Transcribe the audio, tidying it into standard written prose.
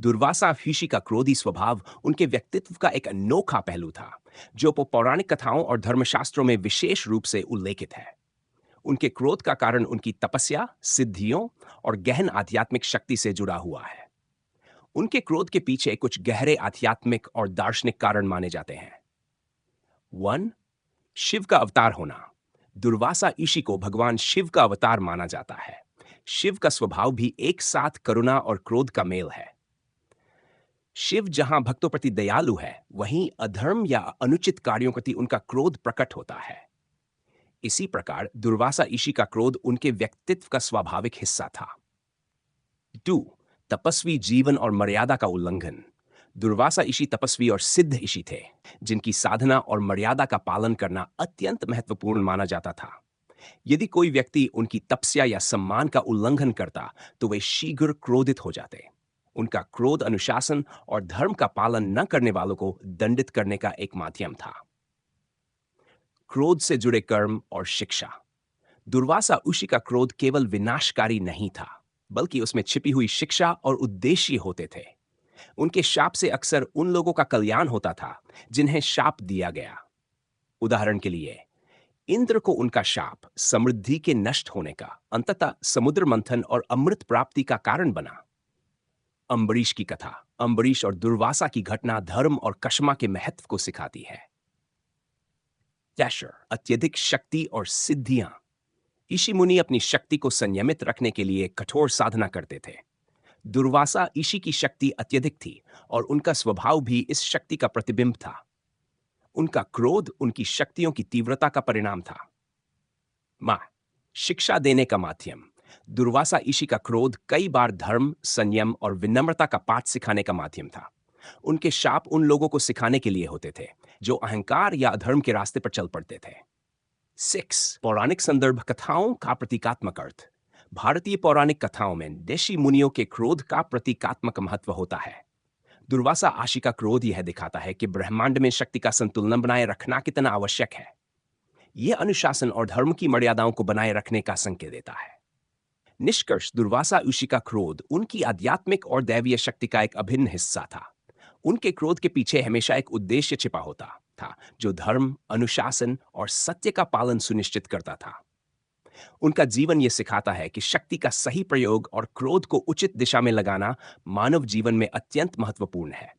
दुर्वासा ऋषि का क्रोधी स्वभाव उनके व्यक्तित्व का एक अनोखा पहलू था, जो पौराणिक कथाओं और धर्मशास्त्रों में विशेष रूप से उल्लेखित है। उनके क्रोध का कारण उनकी तपस्या, सिद्धियों और गहन आध्यात्मिक शक्ति से जुड़ा हुआ है। उनके क्रोध के पीछे कुछ गहरे आध्यात्मिक और दार्शनिक कारण माने जाते हैं। 1. शिव का अवतार होना। दुर्वासा ऋषि को भगवान शिव का अवतार माना जाता है। शिव का स्वभाव भी एक साथ करुणा और क्रोध का मेल है। शिव जहां भक्तों प्रति दयालु है, वहीं अधर्म या अनुचित कार्यों प्रति उनका क्रोध प्रकट होता है। इसी प्रकार दुर्वासा ऋषि का क्रोध उनके व्यक्तित्व का स्वाभाविक हिस्सा था। 2. तपस्वी जीवन और मर्यादा का उल्लंघन। दुर्वासा ऋषि तपस्वी और सिद्ध ऋषि थे, जिनकी साधना और मर्यादा का पालन करना अत्यंत महत्वपूर्ण माना जाता था। यदि कोई व्यक्ति उनकी तपस्या या सम्मान का उल्लंघन करता, तो वे शीघ्र क्रोधित हो जाते। उनका क्रोध अनुशासन और धर्म का पालन न करने वालों को दंडित करने का एक माध्यम था। क्रोध से जुड़े कर्म और शिक्षा। दुर्वासा ऋषि का क्रोध केवल विनाशकारी नहीं था, बल्कि उसमें छिपी हुई शिक्षा और उद्देश्य होते थे। उनके शाप से अक्सर उन लोगों का कल्याण होता था जिन्हें शाप दिया गया। उदाहरण के लिए, इंद्र को उनका शाप समृद्धि के नष्ट होने का, अंततः समुद्र मंथन और अमृत प्राप्ति का कारण बना। अम्बरीश की कथा, अम्बरीश और दुर्वासा की घटना धर्म और कशमा के महत्व को सिखाती है। यशर, अत्यधिक शक्ति और सिद्धियां। ऋषि मुनि अपनी शक्ति को संयमित रखने के लिए कठोर साधना करते थे। दुर्वासा ऋषि की शक्ति अत्यधिक थी और उनका स्वभाव भी इस शक्ति का प्रतिबिंब था। उनका क्रोध उनकी शक्तियों की तीव्रता का परिणाम था। मां, शिक्षा देने का माध्यम। दुर्वासा ऋषि का क्रोध कई बार धर्म, संयम और विनम्रता का पाठ सिखाने का माध्यम था। उनके शाप उन लोगों को सिखाने के लिए होते थे जो अहंकार या अधर्म के रास्ते पर चल पड़ते थे। 6. पौराणिक संदर्भ कथाओं का प्रतीकात्मक अर्थ। भारतीय पौराणिक कथाओं में ऋषि मुनियों के क्रोध का प्रतीकात्मक महत्व होता है। दुर्वासा ऋषि का क्रोध यह दिखाता है कि ब्रह्मांड में शक्ति का संतुलन बनाए रखना कितना आवश्यक है। यह अनुशासन और धर्म की मर्यादाओं को बनाए रखने का संकेत देता है। निष्कर्ष, दुर्वासा ऋषि का क्रोध उनकी आध्यात्मिक और दैवीय शक्ति का एक अभिन्न हिस्सा था। उनके क्रोध के पीछे हमेशा एक उद्देश्य छिपा होता था, जो धर्म, अनुशासन और सत्य का पालन सुनिश्चित करता था। उनका जीवन यह सिखाता है कि शक्ति का सही प्रयोग और क्रोध को उचित दिशा में लगाना मानव जीवन में अत्यंत महत्वपूर्ण है।